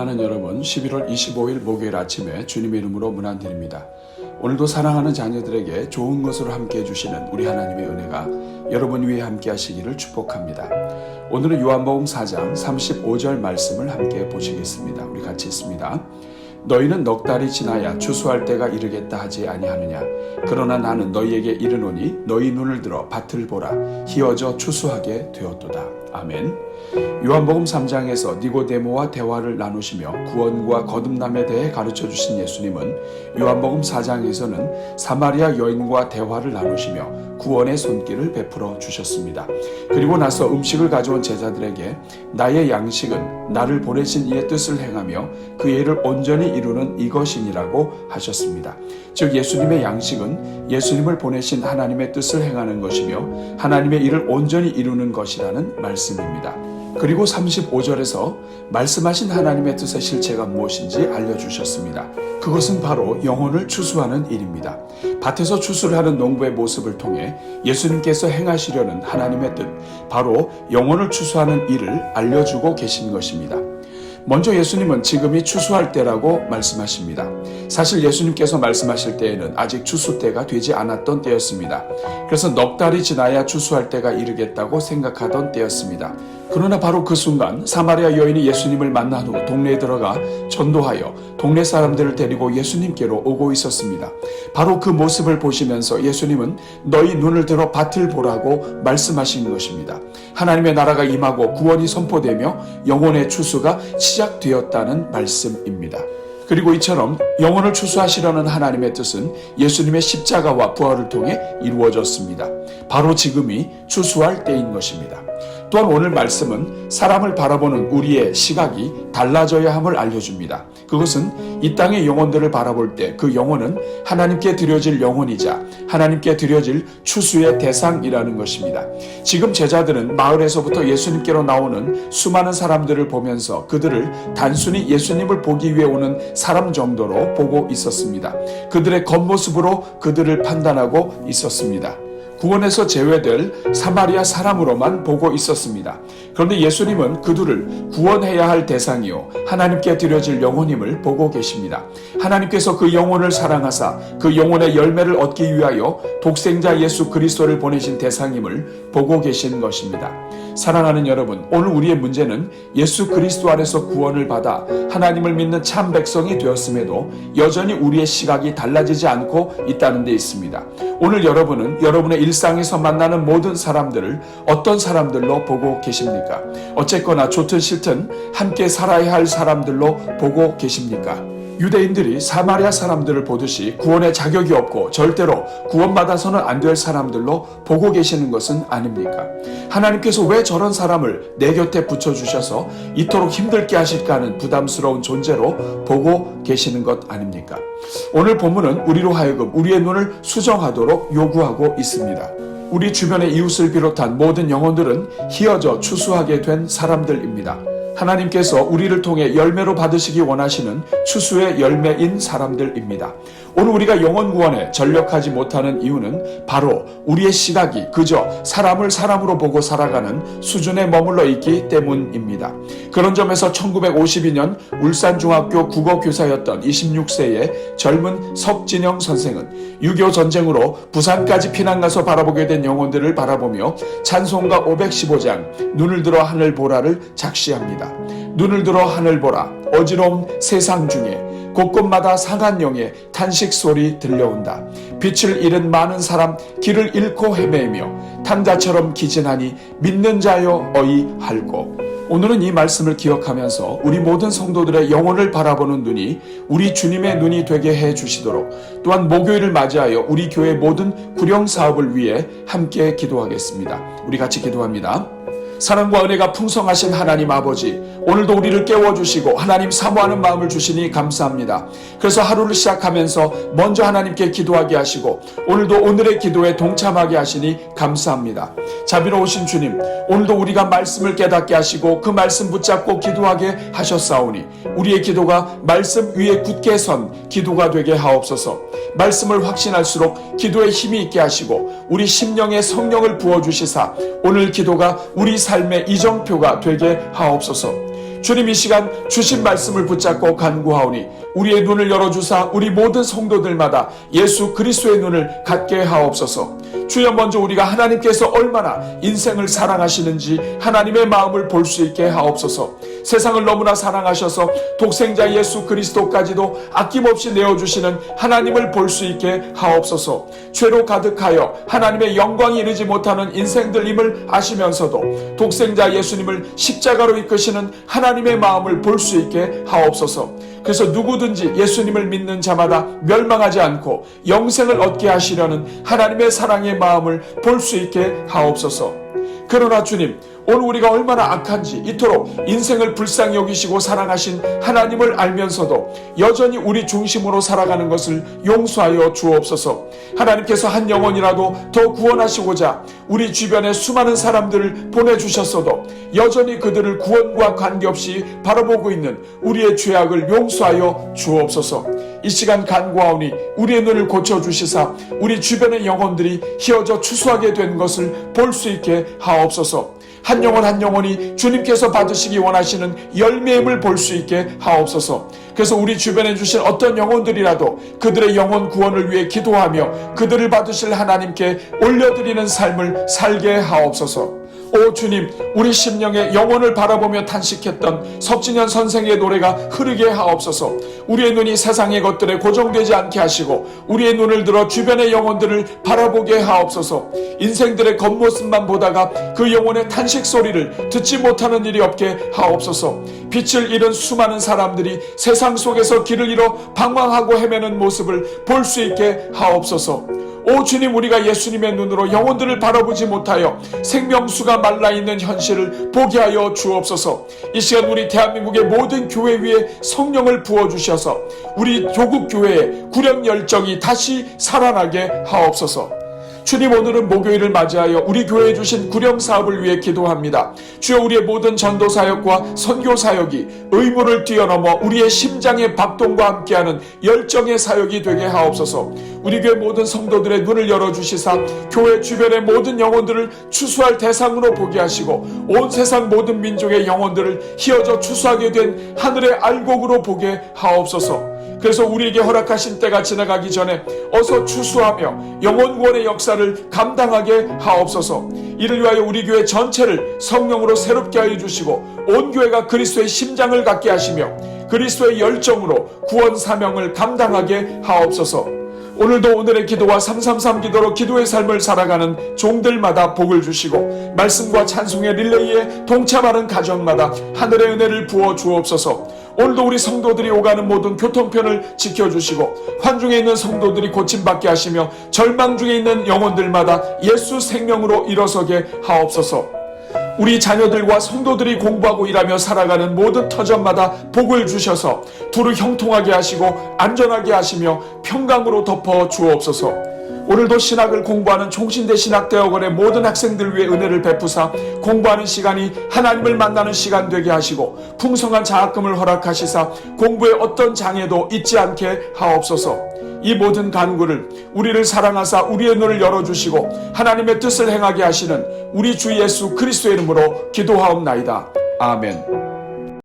사랑하는 여러분, 11월 25일 목요일 아침에 주님의 이름으로 문안드립니다. 오늘도 사랑하는 자녀들에게 좋은 것으로 함께 해주시는 우리 하나님의 은혜가 여러분 위에 함께 하시기를 축복합니다. 오늘은 요한복음 4장 35절 말씀을 함께 보시겠습니다. 우리 같이 읽습니다. 너희는 넉 달이 지나야 추수할 때가 이르겠다 하지 아니하느냐. 그러나 나는 너희에게 이르노니 너희 눈을 들어 밭을 보라. 희어져 추수하게 되었도다. 아멘. 요한복음 3장에서 니고데모와 대화를 나누시며 구원과 거듭남에 대해 가르쳐 주신 예수님은 요한복음 4장에서는 사마리아 여인과 대화를 나누시며 구원의 손길을 베풀어 주셨습니다. 그리고 나서 음식을 가져온 제자들에게 나의 양식은 나를 보내신 이의 뜻을 행하며 그 일을 온전히 이루는 이것이니라고 하셨습니다. 즉 예수님의 양식은 예수님을 보내신 하나님의 뜻을 행하는 것이며 하나님의 일을 온전히 이루는 것이라는 말씀입니다. 그리고 35절에서 말씀하신 하나님의 뜻의 실체가 무엇인지 알려주셨습니다. 그것은 바로 영혼을 추수하는 일입니다. 밭에서 추수를 하는 농부의 모습을 통해 예수님께서 행하시려는 하나님의 뜻, 바로 영혼을 추수하는 일을 알려주고 계신 것입니다. 먼저 예수님은 지금이 추수할 때라고 말씀하십니다. 사실 예수님께서 말씀하실 때에는 아직 추수 때가 되지 않았던 때였습니다. 그래서 넉 달이 지나야 추수할 때가 이르겠다고 생각하던 때였습니다. 그러나 바로 그 순간 사마리아 여인이 예수님을 만난 후 동네에 들어가 전도하여 동네 사람들을 데리고 예수님께로 오고 있었습니다. 바로 그 모습을 보시면서 예수님은 너희 눈을 들어 밭을 보라고 말씀하신 것입니다. 하나님의 나라가 임하고 구원이 선포되며 영혼의 추수가 시작되었다는 말씀입니다. 그리고 이처럼 영혼을 추수하시려는 하나님의 뜻은 예수님의 십자가와 부활을 통해 이루어졌습니다. 바로 지금이 추수할 때인 것입니다. 또한 오늘 말씀은 사람을 바라보는 우리의 시각이 달라져야 함을 알려줍니다. 그것은 이 땅의 영혼들을 바라볼 때 그 영혼은 하나님께 드려질 영혼이자 하나님께 드려질 추수의 대상이라는 것입니다. 지금 제자들은 마을에서부터 예수님께로 나오는 수많은 사람들을 보면서 그들을 단순히 예수님을 보기 위해 오는 사람 정도로 보고 있었습니다. 그들의 겉모습으로 그들을 판단하고 있었습니다. 구원에서 제외될 사마리아 사람으로만 보고 있었습니다. 그런데 예수님은 그들을 구원해야 할 대상이요 하나님께 드려질 영혼임을 보고 계십니다. 하나님께서 그 영혼을 사랑하사 그 영혼의 열매를 얻기 위하여 독생자 예수 그리스도를 보내신 대상임을 보고 계신 것입니다. 사랑하는 여러분, 오늘 우리의 문제는 예수 그리스도 안에서 구원을 받아 하나님을 믿는 참 백성이 되었음에도 여전히 우리의 시각이 달라지지 않고 있다는 데 있습니다. 오늘 여러분은 여러분의 일상에서 만나는 모든 사람들을 어떤 사람들로 보고 계십니까? 어쨌거나 좋든 싫든 함께 살아야 할 사람들로 보고 계십니까? 유대인들이 사마리아 사람들을 보듯이 구원의 자격이 없고 절대로 구원받아서는 안 될 사람들로 보고 계시는 것은 아닙니까? 하나님께서 왜 저런 사람을 내 곁에 붙여주셔서 이토록 힘들게 하실까 하는 부담스러운 존재로 보고 계시는 것 아닙니까? 오늘 본문은 우리로 하여금 우리의 눈을 수정하도록 요구하고 있습니다. 우리 주변의 이웃을 비롯한 모든 영혼들은 희어져 추수하게 된 사람들입니다. 하나님께서 우리를 통해 열매로 받으시기 원하시는 추수의 열매인 사람들입니다. 오늘 우리가 영혼 구원에 전력하지 못하는 이유는 바로 우리의 시각이 그저 사람을 사람으로 보고 살아가는 수준에 머물러 있기 때문입니다. 그런 점에서 1952년 울산중학교 국어교사였던 26세의 젊은 석진영 선생은 6.25 전쟁으로 부산까지 피난가서 바라보게 된 영혼들을 바라보며 찬송가 515장 눈을 들어 하늘 보라를 작시합니다. 눈을 들어 하늘 보라 어지러운 세상 중에 곳곳마다 상한 영의 탄식 소리 들려온다. 빛을 잃은 많은 사람 길을 잃고 헤매며 탕자처럼 기진하니 믿는 자여 어이할꼬. 오늘은 이 말씀을 기억하면서 우리 모든 성도들의 영혼을 바라보는 눈이 우리 주님의 눈이 되게 해 주시도록 또한 목요일을 맞이하여 우리 교회 모든 구령 사업을 위해 함께 기도하겠습니다. 우리 같이 기도합니다. 사랑과 은혜가 풍성하신 하나님 아버지, 오늘도 우리를 깨워주시고 하나님 사모하는 마음을 주시니 감사합니다. 그래서 하루를 시작하면서 먼저 하나님께 기도하게 하시고 오늘도 오늘의 기도에 동참하게 하시니 감사합니다. 자비로우신 주님, 오늘도 우리가 말씀을 깨닫게 하시고 그 말씀 붙잡고 기도하게 하셨사오니 우리의 기도가 말씀 위에 굳게 선 기도가 되게 하옵소서. 말씀을 확신할수록 기도에 힘이 있게 하시고 우리 심령에 성령을 부어주시사 오늘 기도가 우리 삶의 이정표가 되게 하옵소서. 주님, 이 시간 주신 말씀을 붙잡고 간구하오니 우리의 눈을 열어주사 우리 모든 성도들마다 예수 그리스도의 눈을 갖게 하옵소서. 주여, 먼저 우리가 하나님께서 얼마나 인생을 사랑하시는지 하나님의 마음을 볼 수 있게 하옵소서. 세상을 너무나 사랑하셔서 독생자 예수 그리스도까지도 아낌없이 내어주시는 하나님을 볼 수 있게 하옵소서. 죄로 가득하여 하나님의 영광이 이르지 못하는 인생들임을 아시면서도 독생자 예수님을 십자가로 이끄시는 하나님의 마음을 볼 수 있게 하옵소서. 그래서 누구든지 예수님을 믿는 자마다 멸망하지 않고 영생을 얻게 하시려는 하나님의 사랑의 마음을 볼 수 있게 하옵소서. 그러나 주님, 오늘 우리가 얼마나 악한지 이토록 인생을 불쌍히 여기시고 사랑하신 하나님을 알면서도 여전히 우리 중심으로 살아가는 것을 용서하여 주옵소서. 하나님께서 한 영혼이라도 더 구원하시고자 우리 주변에 수많은 사람들을 보내주셨어도 여전히 그들을 구원과 관계없이 바라보고 있는 우리의 죄악을 용서하여 주옵소서. 이 시간 간구하오니 우리의 눈을 고쳐주시사 우리 주변의 영혼들이 휘어져 추수하게 된 것을 볼 수 있게 하옵소서. 한 영혼 한 영혼이 주님께서 받으시기 원하시는 열매임을 볼 수 있게 하옵소서. 그래서 우리 주변에 주신 어떤 영혼들이라도 그들의 영혼 구원을 위해 기도하며 그들을 받으실 하나님께 올려드리는 삶을 살게 하옵소서. 오 주님, 우리 심령의 영혼을 바라보며 탄식했던 석진현 선생의 노래가 흐르게 하옵소서. 우리의 눈이 세상의 것들에 고정되지 않게 하시고 우리의 눈을 들어 주변의 영혼들을 바라보게 하옵소서. 인생들의 겉모습만 보다가 그 영혼의 탄식 소리를 듣지 못하는 일이 없게 하옵소서. 빛을 잃은 수많은 사람들이 세상 속에서 길을 잃어 방황하고 헤매는 모습을 볼 수 있게 하옵소서. 오 주님, 우리가 예수님의 눈으로 영혼들을 바라보지 못하여 생명수가 말라있는 현실을 보게 하여 주옵소서. 이 시간 우리 대한민국의 모든 교회 위에 성령을 부어주셔서 우리 조국교회의 구령 열정이 다시 살아나게 하옵소서. 주님, 오늘은 목요일을 맞이하여 우리 교회에 주신 구령 사업을 위해 기도합니다. 주여, 우리의 모든 전도 사역과 선교 사역이 의무를 뛰어넘어 우리의 심장의 박동과 함께하는 열정의 사역이 되게 하옵소서. 우리 교회 모든 성도들의 눈을 열어주시사 교회 주변의 모든 영혼들을 추수할 대상으로 보게 하시고 온 세상 모든 민족의 영혼들을 휘어져 추수하게 된 하늘의 알곡으로 보게 하옵소서. 그래서 우리에게 허락하신 때가 지나가기 전에 어서 추수하며 영혼 구원의 역사를 감당하게 하옵소서. 이를 위하여 우리 교회 전체를 성령으로 새롭게 하여 주시고 온 교회가 그리스도의 심장을 갖게 하시며 그리스도의 열정으로 구원 사명을 감당하게 하옵소서. 오늘도 오늘의 기도와 333 기도로 기도의 삶을 살아가는 종들마다 복을 주시고 말씀과 찬송의 릴레이에 동참하는 가정마다 하늘의 은혜를 부어 주옵소서. 오늘도 우리 성도들이 오가는 모든 교통편을 지켜주시고 환중에 있는 성도들이 고침받게 하시며 절망 중에 있는 영혼들마다 예수 생명으로 일어서게 하옵소서. 우리 자녀들과 성도들이 공부하고 일하며 살아가는 모든 터전마다 복을 주셔서 두루 형통하게 하시고 안전하게 하시며 평강으로 덮어 주옵소서. 오늘도 신학을 공부하는 총신대 신학대학원의 모든 학생들 위해 은혜를 베푸사 공부하는 시간이 하나님을 만나는 시간 되게 하시고 풍성한 장학금을 허락하시사 공부에 어떤 장애도 있지 않게 하옵소서. 이 모든 간구를 우리를 사랑하사 우리의 눈을 열어주시고 하나님의 뜻을 행하게 하시는 우리 주 예수 그리스도의 이름으로 기도하옵나이다. 아멘.